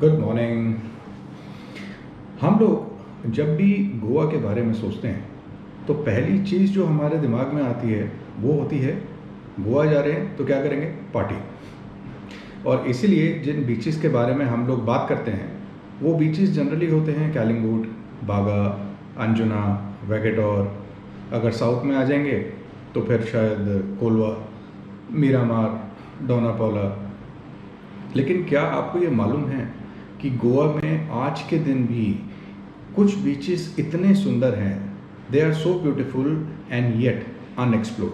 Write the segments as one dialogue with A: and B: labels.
A: Good morning. हम लोग जब भी गोवा के बारे में सोचते हैं तो पहली चीज़ जो हमारे दिमाग में आती है वो होती है गोवा जा रहे हैं तो क्या करेंगे, पार्टी। और इसीलिए जिन बीचेस के बारे में हम लोग बात करते हैं वो बीचेस जनरली होते हैं कैलिंगूट, बागा, अंजुना, वेगेटोर। अगर साउथ में आ जाएंगे तो फिर शायद कोलवा, मीरामार, डोनापौला। लेकिन क्या आपको ये मालूम है कि गोवा में आज के दिन भी कुछ बीचेस इतने सुंदर हैं, they are so beautiful and yet unexplored.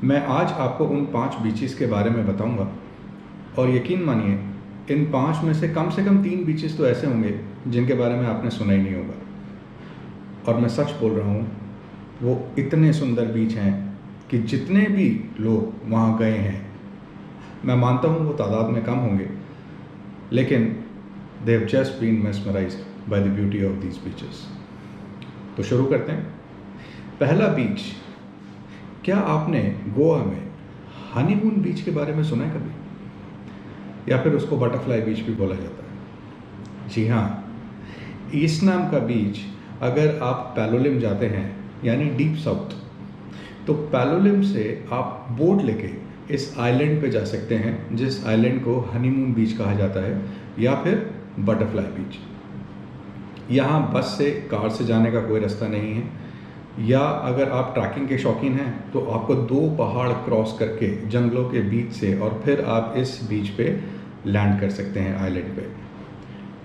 A: मैं आज आपको उन 5 बीचेस के बारे में बताऊंगा और यकीन मानिए इन 5 में से कम 3 बीचेस तो ऐसे होंगे जिनके बारे में आपने सुना ही नहीं होगा। और मैं सच बोल रहा हूँ, वो इतने सुंदर बीच हैं कि जितने भी लोग वहाँ गए हैं, मैं मानता हूँ वो तादाद में कम होंगे, लेकिन they have just been mesmerised by the beauty of these beaches. तो शुरू करते हैं। पहला बीच, क्या आपने गोवा में हनीमून बीच के बारे में सुना है कभी, या फिर उसको बटरफ्लाई बीच भी बोला जाता है? जी हाँ, इस नाम का बीच अगर आप पैलोलिम जाते हैं यानी डीप साउथ, तो पैलोलिम से आप बोट लेके इस आइलैंड पे जा सकते हैं जिस आइलैंड को हनीमून बीच कहा जाता है या फिर बटरफ्लाई बीच। यहाँ बस से, कार से जाने का कोई रास्ता नहीं है, या अगर आप ट्रैकिंग के शौकीन हैं तो आपको 2 पहाड़ क्रॉस करके जंगलों के बीच से और फिर आप इस बीच पे लैंड कर सकते हैं आइलैंड पे।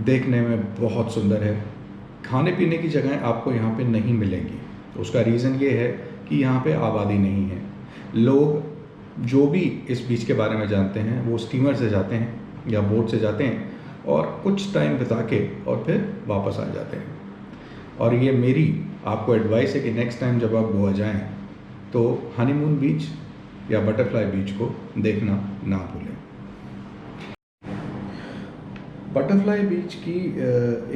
A: देखने में बहुत सुंदर है। खाने पीने की जगहें आपको यहाँ पे नहीं मिलेंगी। उसका रीज़न ये है कि यहाँ पे आबादी नहीं है। लोग जो भी इस बीच के बारे में जानते हैं वो स्टीमर से जाते हैं या बोट से जाते हैं और कुछ टाइम बिता के और फिर वापस आ जाते हैं। और ये मेरी आपको एडवाइस है कि नेक्स्ट टाइम जब आप गोवा जाएं तो हनीमून बीच या बटरफ्लाई बीच को देखना ना भूलें। बटरफ्लाई बीच की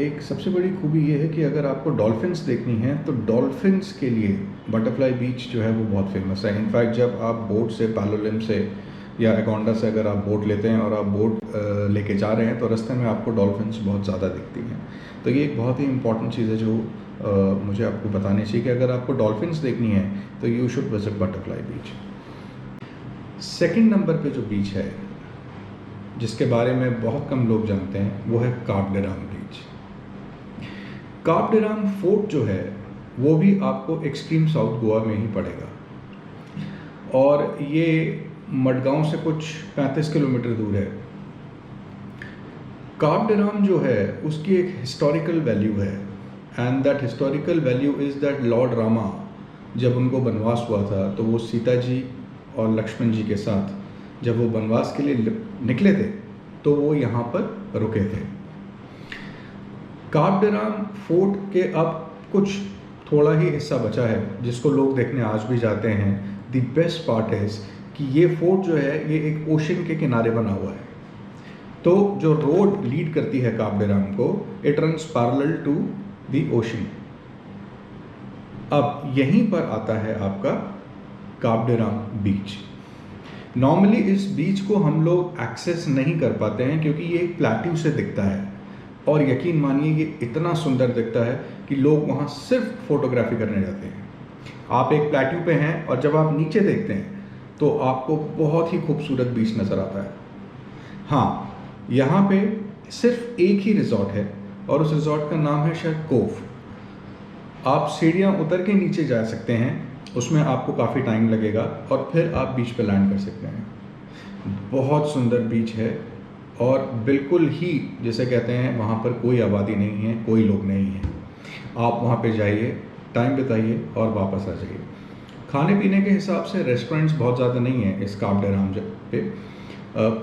A: एक सबसे बड़ी खूबी ये है कि अगर आपको डॉल्फिन्स देखनी है तो डॉल्फिन्स के लिए बटरफ्लाई बीच जो है वो बहुत फेमस है। इनफैक्ट जब आप बोट से, पैलोलिम से या एगोंडा से अगर आप बोट लेते हैं और आप बोट लेके जा रहे हैं तो रास्ते में आपको डॉल्फिन्स बहुत ज़्यादा दिखती हैं। तो ये एक बहुत ही इंपॉर्टेंट चीज़ है जो मुझे आपको बतानी चाहिए कि अगर आपको डॉल्फिन्स देखनी है तो you should visit butterfly beach. Second number पे जो बीच है जिसके बारे में बहुत कम लोग जानते हैं वो है काप डे राम बीच। काप डे राम फोर्ट जो है वो भी आपको एक्सट्रीम साउथ गोवा में ही पड़ेगा और ये मडगांव से कुछ 35 किलोमीटर दूर है। काप डे राम जो है उसकी एक हिस्टोरिकल वैल्यू है and that historical value is that Lord Rama जब उनको वनवास हुआ था तो वो सीता जी और लक्ष्मण जी के साथ जब वो वनवास के लिए निकले थे तो वो यहाँ पर रुके थे। काप डे राम फोर्ट के अब कुछ थोड़ा ही हिस्सा बचा है जिसको लोग देखने आज भी जाते हैं। द बेस्ट पार्ट इज़ कि ये फोर्ट जो है ये एक ओशन के किनारे बना हुआ है। तो जो रोड लीड करती है काप डे राम को, it runs parallel to the ocean. अब यहीं पर आता है आपका काप डे राम बीच। नॉर्मली इस बीच को हम लोग एक्सेस नहीं कर पाते हैं क्योंकि ये एक प्लेट्यू से दिखता है और यकीन मानिए ये इतना सुंदर दिखता है कि लोग वहाँ सिर्फ फोटोग्राफी करने जाते हैं। आप एक प्लेट्यू पे हैं और जब आप नीचे देखते हैं तो आपको बहुत ही खूबसूरत बीच नज़र आता है। हाँ, यहाँ पे सिर्फ एक ही रिजॉर्ट है और उस रिजॉर्ट का नाम है शायद कोव। आप सीढ़ियाँ उतर के नीचे जा सकते हैं, उसमें आपको काफ़ी टाइम लगेगा और फिर आप बीच पे लैंड कर सकते हैं। बहुत सुंदर बीच है और बिल्कुल ही जैसे कहते हैं वहाँ पर कोई आबादी नहीं है, कोई लोग नहीं है। आप वहाँ पे जाइए, टाइम बिताइए और वापस आ जाइए। खाने पीने के हिसाब से रेस्टोरेंट्स बहुत ज़्यादा नहीं है इस काप डे राम पे।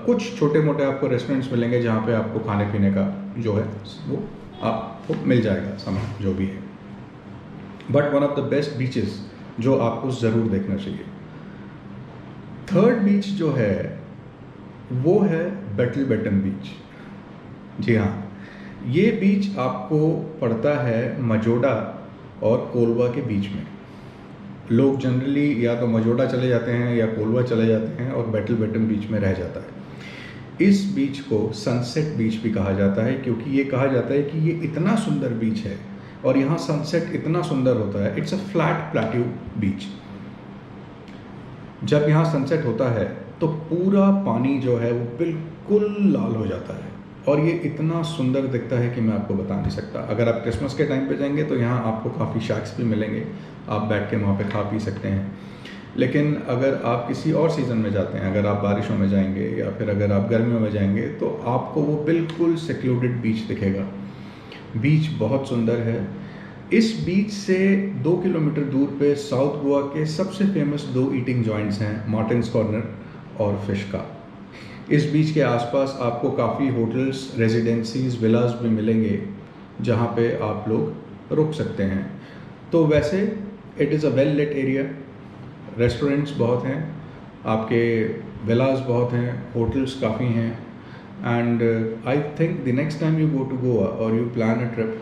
A: कुछ छोटे मोटे आपको रेस्टोरेंट्स मिलेंगे जहाँ पे आपको खाने पीने का जो है वो आपको मिल जाएगा, सामान जो भी है। But one of the best beaches जो आपको ज़रूर देखना चाहिए। थर्ड बीच जो है वो है बेटलबेटन बीच। जी हाँ, ये बीच आपको पड़ता है मजोडा और कोलवा के बीच में। लोग जनरली या तो मजोडा चले जाते हैं या कोलवा चले जाते हैं और बेटलबेटन बीच में रह जाता है। इस बीच को सनसेट बीच भी कहा जाता है, क्योंकि ये कहा जाता है कि ये इतना सुंदर बीच है और यहाँ सनसेट इतना सुंदर होता है। इट्स अ फ्लैट प्लेट्यू बीच। जब यहाँ सनसेट होता है तो पूरा पानी जो है वो बिल्कुल लाल हो जाता है और ये इतना सुंदर दिखता है कि मैं आपको बता नहीं सकता। अगर आप क्रिसमस के टाइम पे जाएंगे तो यहाँ आपको काफ़ी शैक्स भी मिलेंगे, आप बैठ के वहाँ पे खा पी सकते हैं। लेकिन अगर आप किसी और सीज़न में जाते हैं, अगर आप बारिशों में जाएंगे या फिर अगर आप गर्मियों में जाएंगे, तो आपको वो बिल्कुल सेक्लूडेड बीच दिखेगा। बीच बहुत सुंदर है। इस बीच से 2 किलोमीटर दूर पे साउथ गोवा के सबसे फेमस 2 ईटिंग जॉइंट्स हैं, मार्टिन्स कॉर्नर और फिश का। इस बीच के आसपास आपको काफ़ी होटल्स, रेजिडेंसीज, विलास भी मिलेंगे जहाँ पे आप लोग रुक सकते हैं। तो वैसे it is a well lit area, restaurants बहुत हैं, आपके विलास बहुत हैं, होटल्स काफ़ी हैं। And I think the next time you go to Goa और you plan a trip,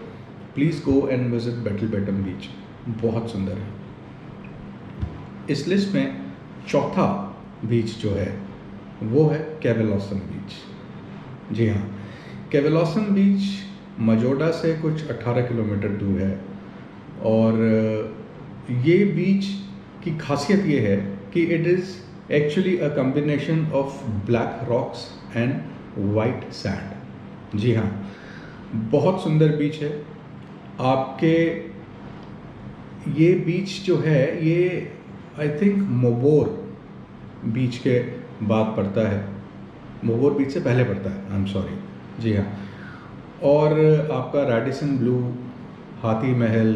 A: please go and visit Betalbatim beach, बहुत सुंदर है। इस लिस्ट में चौथा बीच जो है वो है केवलोसन बीच। जी हाँ, केवलोसन बीच मजोडा से कुछ 18 किलोमीटर दूर है और ये बीच की खासियत ये है कि it is actually a combination of black rocks and white sand. जी हाँ, बहुत सुंदर बीच है। आपके ये बीच जो है ये आई थिंक मोबोर बीच के बाद पड़ता है, मोबोर बीच से पहले पड़ता है, आई एम सॉरी। जी हाँ, और आपका रेडिसन ब्लू, हाथी महल,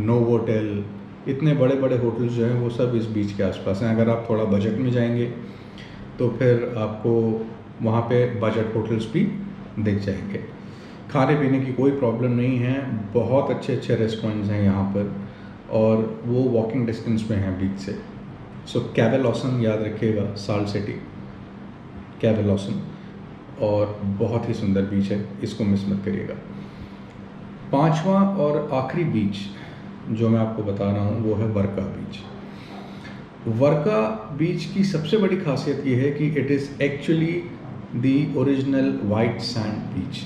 A: नोवोटेल, इतने बड़े बड़े होटल्स जो हैं वो सब इस बीच के आसपास हैं। अगर आप थोड़ा बजट में जाएंगे तो फिर आपको वहाँ पे बजट होटल्स भी दिख जाएंगे। खाने पीने की कोई प्रॉब्लम नहीं है, बहुत अच्छे अच्छे रेस्टोरेंट्स हैं यहाँ पर और वो वॉकिंग डिस्टेंस में हैं बीच से। सो केवलोसन याद रखिएगा, साल्ट सिटी केवलोसन, और बहुत ही सुंदर बीच है, इसको मिस मत करिएगा। पांचवा और आखिरी बीच जो मैं आपको बता रहा हूँ वो है वर्का बीच। वर्का बीच की सबसे बड़ी खासियत ये है कि it is actually the original white sand beach.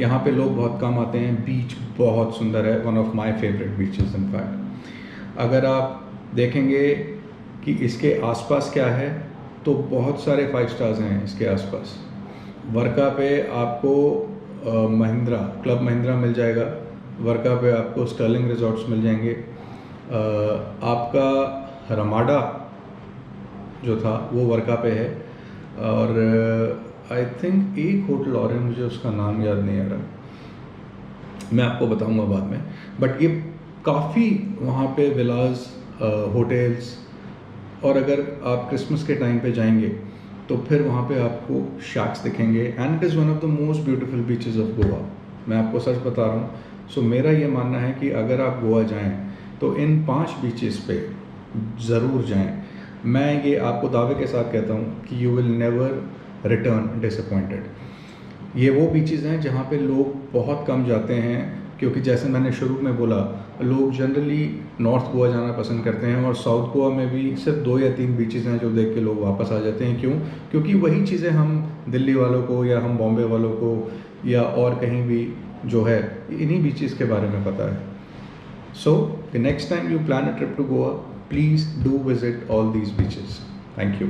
A: यहाँ पे लोग बहुत कम आते हैं, बीच बहुत सुंदर है, one of my favourite beaches in fact. अगर आप देखेंगे कि इसके आसपास क्या है तो बहुत सारे 5 स्टार्स हैं इसके आसपास। वर्का पे आपको महिंद्रा, क्लब महिंद्रा मिल जाएगा, वर्का पे आपको स्टर्लिंग रिजॉर्ट्स मिल जाएंगे, आपका रमाडा जो था वो वर्का पे है, और आई थिंक एक होटल और है, मुझे उसका नाम याद नहीं आ रहा, मैं आपको बताऊंगा बाद में। बट ये काफ़ी वहाँ पे विलास, होटल्स, और अगर आप क्रिसमस के टाइम पे जाएंगे तो फिर वहाँ पे आपको शैक्स दिखेंगे। And it is one of the most beautiful beaches of Goa, मैं आपको सच बता रहा हूँ। सो मेरा ये मानना है कि अगर आप गोवा जाएं तो इन 5 बीचेस पे ज़रूर जाएं। मैं ये आपको दावे के साथ कहता हूँ कि you will never return disappointed. ये वो बीचेस हैं जहाँ पे लोग बहुत कम जाते हैं, क्योंकि जैसे मैंने शुरू में बोला, लोग जनरली नॉर्थ गोवा जाना पसंद करते हैं और साउथ गोवा में भी सिर्फ 2 या 3 बीचेस हैं जो देख के लोग वापस आ जाते हैं। क्यों? क्योंकि वही चीज़ें हम दिल्ली वालों को या हम बॉम्बे वालों को या और कहीं भी जो है इन्हीं बीचेस के बारे में पता है। So the next time you plan a trip to Goa, please do visit all these beaches. Thank you.